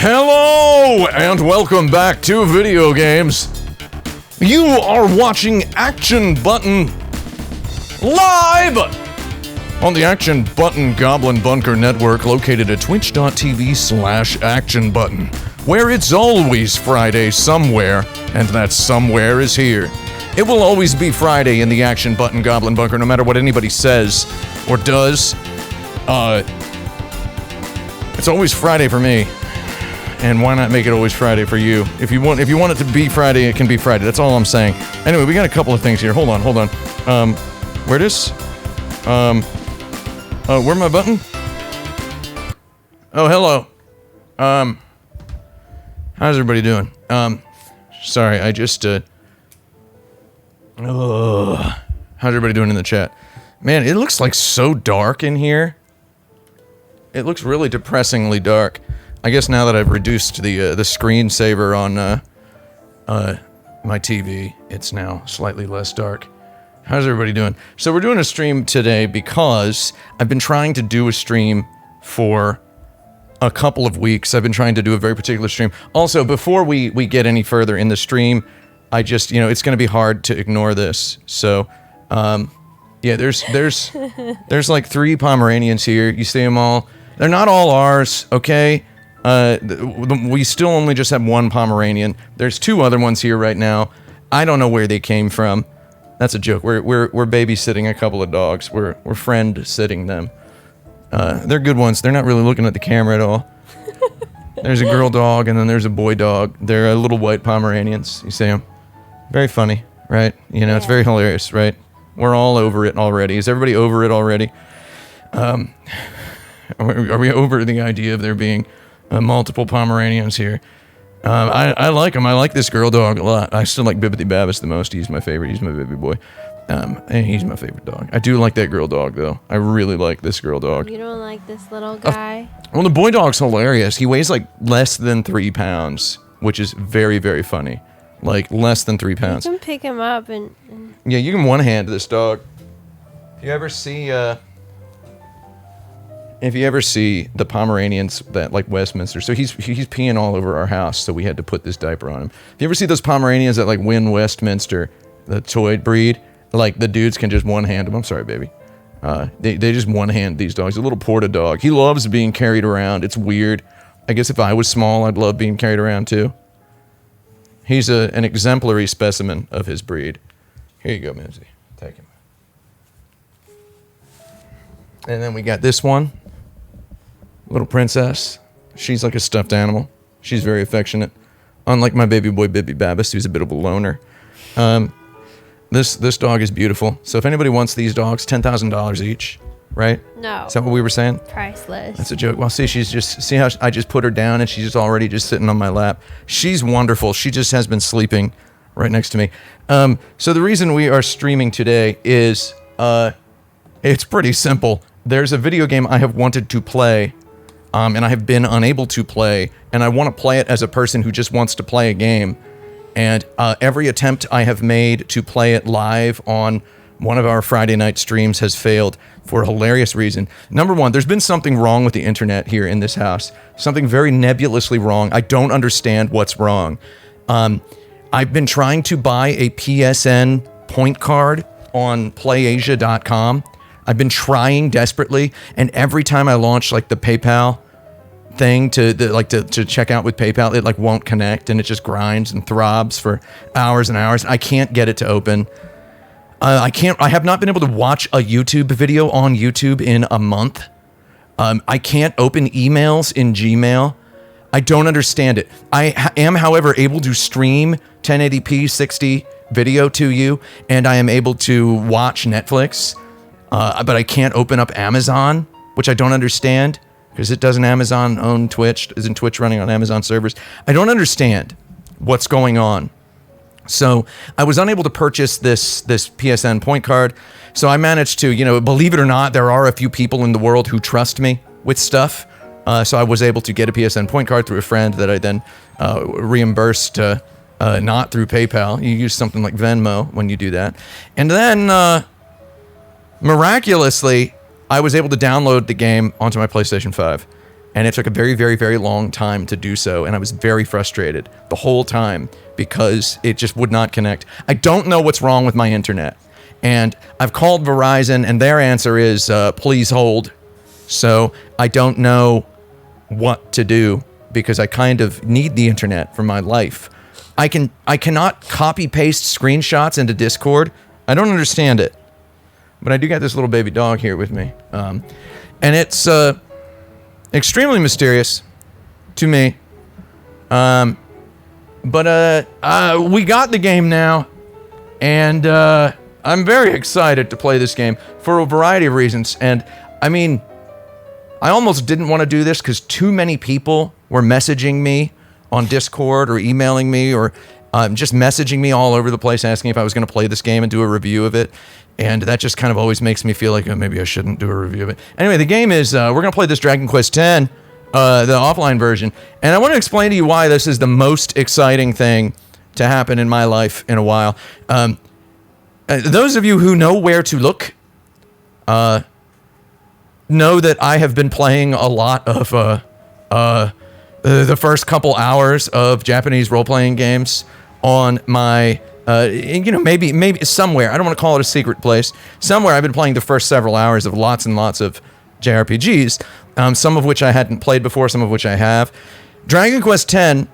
Hello, and welcome back to Video Games. You are watching Action Button live on the Action Button Goblin Bunker Network, located at twitch.tv/actionbutton, where it's always Friday somewhere, and that somewhere is here. It will always be Friday in the Action Button Goblin Bunker, no matter what anybody says or does. It's always Friday for me. And why not make it always Friday for you? If you want it to be Friday, it can be Friday. That's all I'm saying. Anyway, we got a couple of things here. Hold on. Where this? Where my button? Oh, hello. How's everybody doing? Sorry, I just, how's everybody doing in the chat? Man, it looks like so dark in here. It looks really depressingly dark. I guess now that I've reduced the screensaver on my TV, it's now slightly less dark. How's everybody doing? So we're doing a stream today because I've been trying to do a stream for a couple of weeks. I've been trying to do a very particular stream. Also, before we get any further in the stream, I just, it's going to be hard to ignore this. So, yeah, there's like 3 Pomeranians here. You see them all. They're not all ours, okay? We still only just have 1 Pomeranian. There's 2 other ones here right now. I don't know where they came from. That's a joke. We're babysitting a couple of dogs. We're friend sitting them. They're good ones. They're not really looking at the camera at all. There's a girl dog and then there's a boy dog. They're little white Pomeranians. You see them? Very funny, right? It's very hilarious, right? We're all over it already. Is everybody over it already? Are we over the idea of there being multiple Pomeranians here? I like them. I like this girl dog a lot. I still like Bibbidi Babbis the most. He's my favorite. He's my baby boy. And he's my favorite dog. I do like that girl dog, though. I really like this girl dog. You don't like this little guy? Well, the boy dog's hilarious. He weighs like less than 3 pounds, which is very, very funny. Like less than 3 pounds. You can pick him up and... Yeah, you can one-hand this dog. If you ever see the Pomeranians that like Westminster, so he's peeing all over our house, so we had to put this diaper on him. If you ever see those Pomeranians that like win Westminster, the toy breed, like the dudes can just one-hand them. I'm sorry, baby. They just one-hand these dogs. A little porta dog. He loves being carried around. It's weird. I guess if I was small, I'd love being carried around too. He's an exemplary specimen of his breed. Here you go, Mimsy. Take him. And then we got this one. Little princess. She's like a stuffed animal. She's very affectionate. Unlike my baby boy, Bibbidi Babbis, who's a bit of a loner. This dog is beautiful. So if anybody wants these dogs, $10,000 each, right? No. Is that what we were saying? Priceless. That's a joke. Well, see how I just put her down and she's just already just sitting on my lap. She's wonderful. She just has been sleeping right next to me. So the reason we are streaming today is, it's pretty simple. There's a video game I have wanted to play, and I have been unable to play, and I want to play it as a person who just wants to play a game. And every attempt I have made to play it live on one of our Friday night streams has failed for a hilarious reason. Number one, there's been something wrong with the internet here in this house. Something very nebulously wrong. I don't understand what's wrong. I've been trying to buy a PSN point card on playasia.com. I've been trying desperately, and every time I launch like the PayPal thing to check out with PayPal, it like won't connect, and it just grinds and throbs for hours and hours. I can't get it to open. I have not been able to watch a YouTube video on YouTube in a month. I can't open emails in Gmail. I don't understand it. I am, however, able to stream 1080p 60 video to you, and I am able to watch Netflix, but I can't open up Amazon, which I don't understand, because it doesn't Amazon own Twitch? Isn't Twitch running on Amazon servers? I don't understand what's going on. So I was unable to purchase this PSN point card, so I managed to, believe it or not, there are a few people in the world who trust me with stuff. So I was able to get a PSN point card through a friend that I then reimbursed not through PayPal. You use something like Venmo when you do that. And then, miraculously, I was able to download the game onto my PlayStation 5. And it took a very, very, very long time to do so. And I was very frustrated the whole time because it just would not connect. I don't know what's wrong with my internet. And I've called Verizon, and their answer is, please hold. So I don't know what to do because I kind of need the internet for my life. I cannot copy paste screenshots into Discord. I don't understand it. But I do got this little baby dog here with me. And it's extremely mysterious to me. But we got the game now. And I'm very excited to play this game for a variety of reasons. And I mean, I almost didn't want to do this because too many people were messaging me on Discord or emailing me or just messaging me all over the place asking if I was going to play this game and do a review of it. And that just kind of always makes me feel like, oh, maybe I shouldn't do a review of it. Anyway, the game is, we're going to play this Dragon Quest X, the offline version. And I want to explain to you why this is the most exciting thing to happen in my life in a while. Those of you who know where to look, know that I have been playing a lot of the first couple hours of Japanese role-playing games on my, maybe somewhere. I don't want to call it a secret place. Somewhere I've been playing the first several hours of lots and lots of JRPGs, some of which I hadn't played before, some of which I have. Dragon Quest X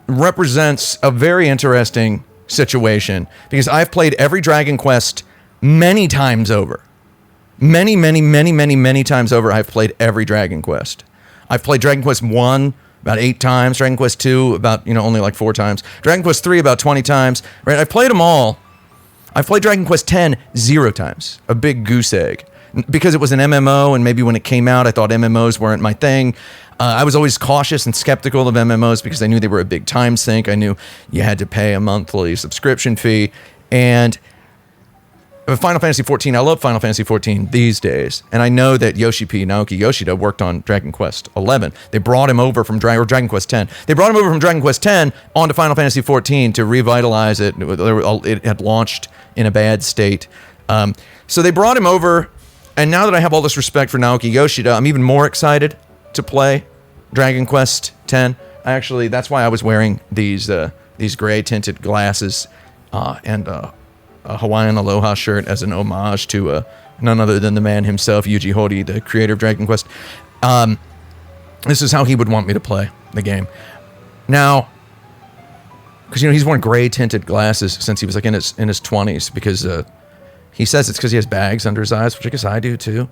represents a very interesting situation because I've played every Dragon Quest many times over. Many times over, I've played every Dragon Quest. I've played Dragon Quest 1 about 8 times, Dragon Quest 2 about, only like 4 times, Dragon Quest 3 about 20 times, right? I've played them all. I've played Dragon Quest X 0 times, a big goose egg. Because it was an MMO, and maybe when it came out, I thought MMOs weren't my thing. I was always cautious and skeptical of MMOs because I knew they were a big time sink. I knew you had to pay a monthly subscription fee. And Final Fantasy XIV, I love Final Fantasy XIV these days. And I know that Naoki Yoshida worked on Dragon Quest XI. They brought him over from Dragon Quest X. They brought him over from Dragon Quest X onto Final Fantasy XIV to revitalize it. It had launched in a bad state. So they brought him over. And now that I have all this respect for Naoki Yoshida, I'm even more excited to play Dragon Quest X. Actually, that's why I was wearing these gray tinted glasses and a Hawaiian Aloha shirt as an homage to none other than the man himself, Yuji Horii, the creator of Dragon Quest. This is how he would want me to play the game. Now, because he's worn gray tinted glasses since he was like in his 20s because he says it's because he has bags under his eyes, which I guess I do too.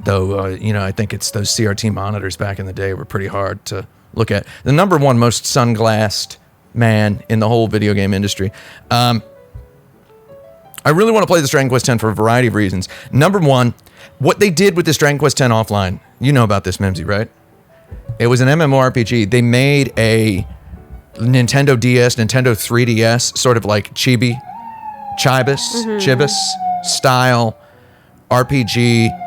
Though, I think it's those CRT monitors back in the day were pretty hard to look at. The number one most sunglassed man in the whole video game industry. I really want to play this Dragon Quest X for a variety of reasons. Number one, what they did with this Dragon Quest X offline, you know about this, Mimsy, right? It was an MMORPG. They made a Nintendo DS, Nintendo 3DS, sort of like Chibis style RPG.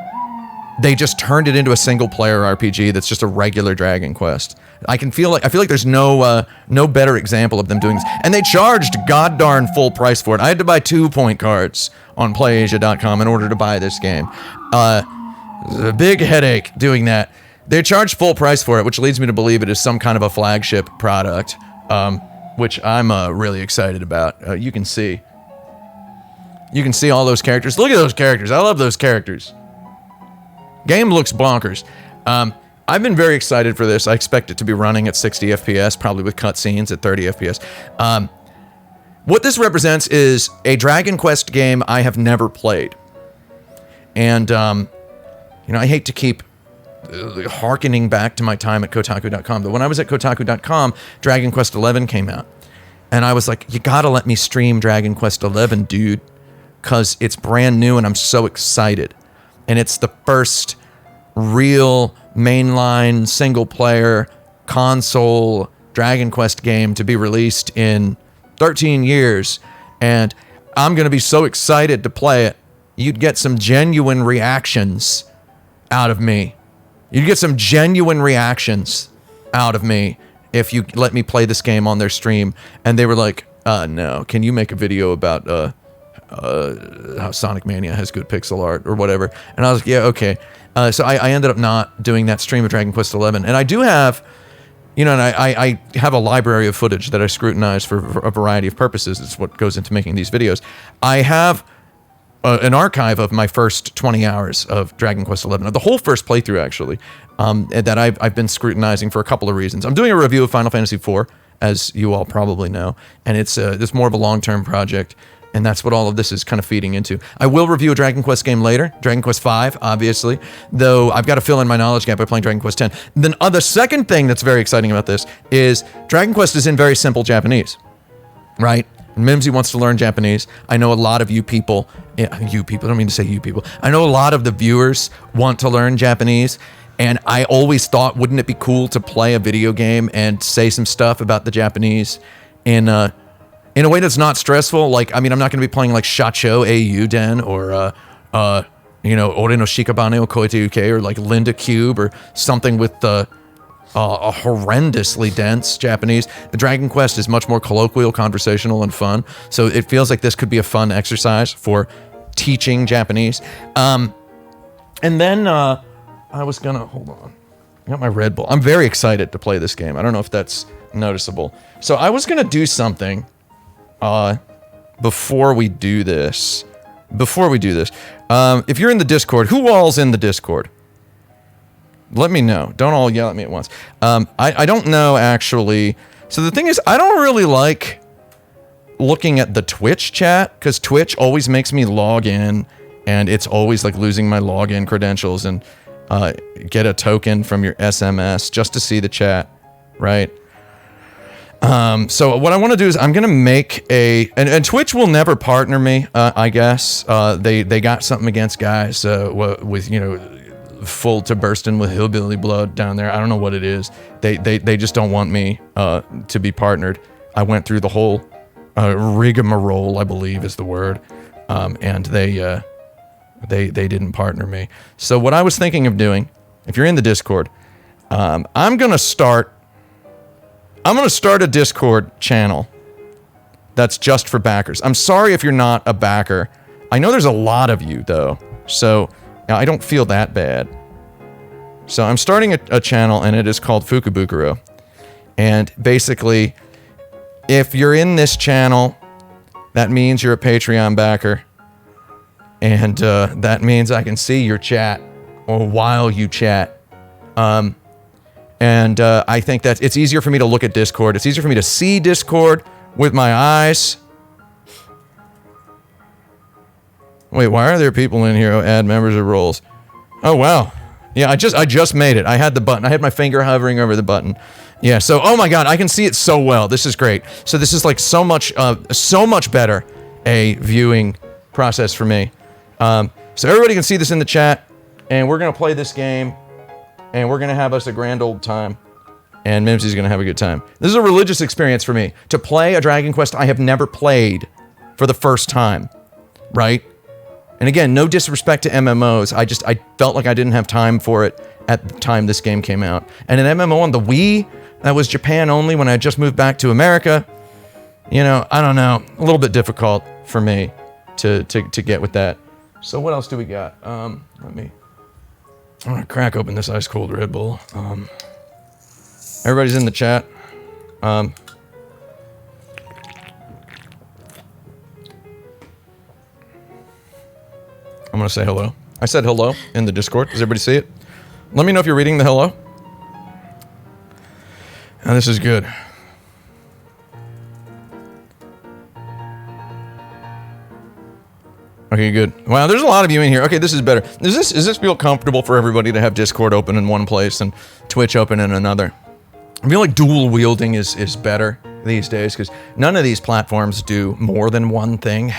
They just turned it into a single player RPG that's just a regular Dragon Quest. I feel like there's no better example of them doing this. And they charged god-darn full price for it. I had to buy 2 point cards on PlayAsia.com in order to buy this game. It was a big headache doing that. They charged full price for it, which leads me to believe it is some kind of a flagship product, which I'm really excited about. You can see all those characters. Look at those characters. I love those characters. Game looks bonkers. I've been very excited for this. I expect it to be running at 60 FPS, probably with cutscenes at 30 FPS. What this represents is a Dragon Quest game I have never played. And, I hate to keep hearkening back to my time at Kotaku.com, but when I was at Kotaku.com, Dragon Quest XI came out. And I was like, you gotta let me stream Dragon Quest XI, dude, because it's brand new and I'm so excited. And it's the first real mainline single-player console Dragon Quest game to be released in 13 years. And I'm going to be so excited to play it. You'd get some genuine reactions out of me. You'd get some genuine reactions out of me if you let me play this game on their stream. And they were like, no, can you make a video about how Sonic Mania has good pixel art or whatever. And I was like, yeah, okay. So I ended up not doing that stream of Dragon Quest XI. And I do have, and I have a library of footage that I scrutinize for a variety of purposes. It's what goes into making these videos. I have an archive of my first 20 hours of Dragon Quest XI, the whole first playthrough actually, that I've been scrutinizing for a couple of reasons. I'm doing a review of Final Fantasy IV, as you all probably know, and it's more of a long-term project, and that's what all of this is kind of feeding into. I will review a Dragon Quest game later, Dragon Quest V, obviously, though I've got to fill in my knowledge gap by playing Dragon Quest X. Then the second thing that's very exciting about this is Dragon Quest is in very simple Japanese, right? Mimsy wants to learn Japanese. I know a lot of you people, I don't mean to say you people. I know a lot of the viewers want to learn Japanese, and I always thought, wouldn't it be cool to play a video game and say some stuff about the Japanese in a way that's not stressful? Like, I mean, I'm not going to be playing like Shacho Au Den or, Ore no Shikabane o Koete Uke or like Linda Cube or something with a horrendously dense Japanese. The Dragon Quest is much more colloquial, conversational, and fun. So it feels like this could be a fun exercise for teaching Japanese. And then I was gonna, hold on. I got my Red Bull. I'm very excited to play this game. I don't know if that's noticeable. So I was gonna do something before we do this. If you're in the Discord, who all's in the Discord? Let me know. Don't all yell at me at once. I don't know, actually. So the thing is, I don't really like looking at the Twitch chat, because Twitch always makes me log in, and it's always like losing my login credentials and get a token from your SMS just to see the chat, right? So what I want to do is I'm going to make and Twitch will never partner me, I guess. They got something against guys with, full to bursting with hillbilly blood down there. I don't know what it is. They just don't want me to be partnered. I went through the whole rigmarole, I believe is the word, and they didn't partner me. So what I was thinking of doing, if you're in the Discord, I'm gonna start a Discord channel that's just for backers. I'm sorry if you're not a backer. I know there's a lot of you though, so I don't feel that bad. So I'm starting a channel, and it is called Fukubukuro. And basically, if you're in this channel, that means you're a Patreon backer. And that means I can see your chat, or while you chat. I think that it's easier for me to look at Discord. It's easier for me to see Discord with my eyes. Wait, why are there people in here who add members or roles? Oh, wow. Yeah, I just made it. I had the button. I had my finger hovering over the button. Yeah, so, oh my god, I can see it so well. This is great. So this is like so much better a viewing process for me. So everybody can see this in the chat, and we're going to play this game, and we're going to have us a grand old time, and Mimsy's going to have a good time. This is a religious experience for me, to play a Dragon Quest I have never played for the first time, right? And again, no disrespect to MMOs, I felt like I didn't have time for it at the time this game came out. And an MMO on the Wii, that was Japan only when I had just moved back to America, I don't know, a little bit difficult for me to get with that. So what else do we got? I'm gonna crack open this ice cold Red Bull. Everybody's in the chat. I'm gonna say hello. I said hello in the Discord. Does everybody see it? Let me know if you're reading the hello. And this is good. Okay, good. Wow, there's a lot of you in here. Okay, this is better. Does this feel comfortable for everybody to have Discord open in one place and Twitch open in another? I feel like dual wielding is better these days, because none of these platforms do more than one thing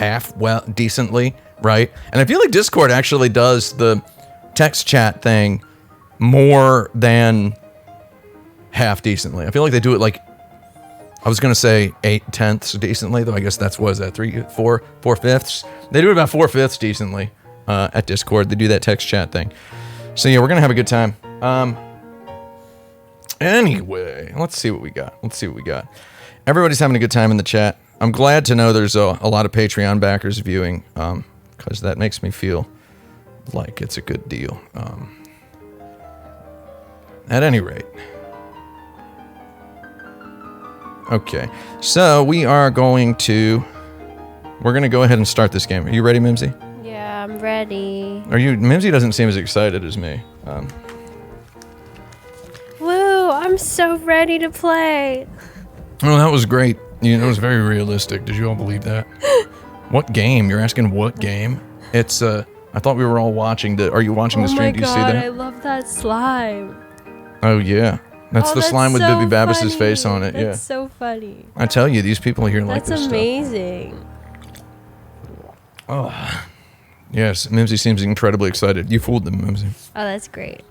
decently, right? And I feel like Discord actually does the text chat thing more than half decently. I feel like they do it like, I was gonna say 8/10 decently, though I guess that's, what is that, 4/5? They do it about 4/5 decently at Discord. They do that text chat thing. So yeah, we're gonna have a good time. Anyway, let's see what we got. Everybody's having a good time in the chat. I'm glad to know there's a lot of Patreon backers viewing, because that makes me feel like it's a good deal. At any rate. Okay, so we're going to go ahead and start this game. Are you ready, Mimsy? Yeah, I'm ready. Mimsy doesn't seem as excited as me. Woo, I'm so ready to play. Oh, that was great. It was very realistic. Did you all believe that? What game? You're asking what game? It's, I thought we were all watching are you watching the stream? Do you see that? I love that slime. Oh, yeah. That's the slime with Bibi Babbis's face on it, yeah. That's so funny. I tell you, these people here like this That's stuff. amazing. Oh, yes, Mimsy seems incredibly excited. You fooled them, Mimsy. Oh, that's great.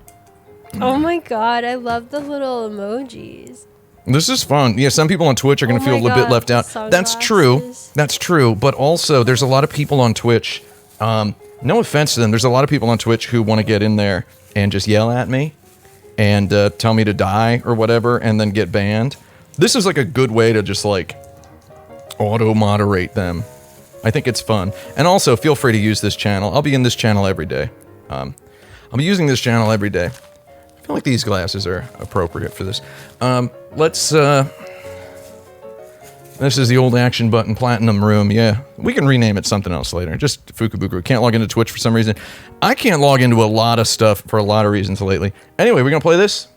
Oh my god, I love the little emojis. This is fun. Yeah, some people on Twitch are going to feel a little bit left out. That's true. That's true. But also, there's a lot of people on Twitch. No offense to them. There's a lot of people on Twitch who want to get in there and just yell at me and tell me to die or whatever and then get banned. This is like a good way to just like auto-moderate them. I think it's fun. And also, feel free to use this channel. I'll be in this channel every day. I'll be using this channel every day. I feel like these glasses are appropriate for this. This is the old action button platinum room. Yeah, we can rename it something else later. Just Fukubuku. Can't log into Twitch for some reason. I can't log into a lot of stuff for a lot of reasons lately. Anyway, we're gonna play this?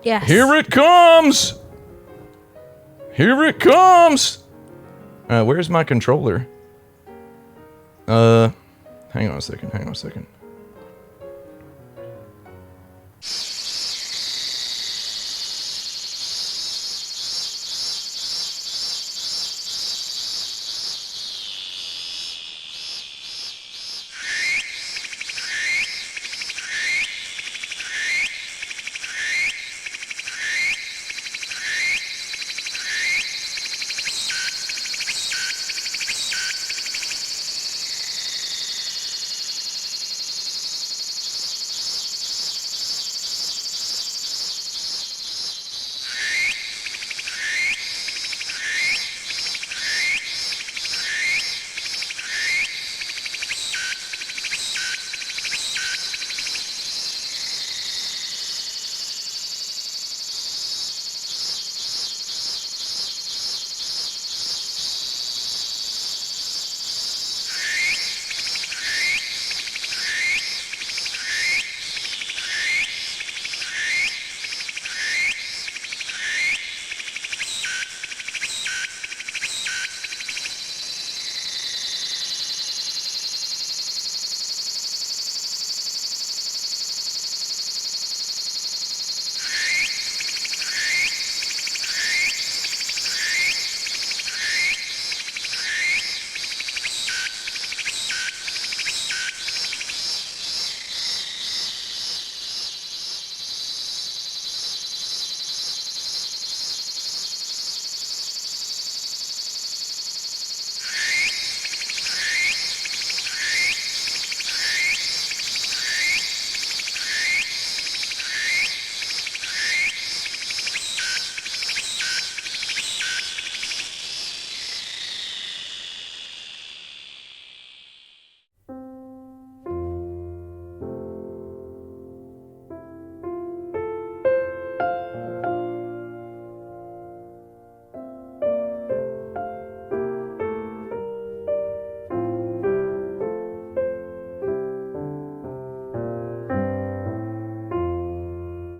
Yes. Here it comes! Here it comes! Where's my controller? Hang on a second.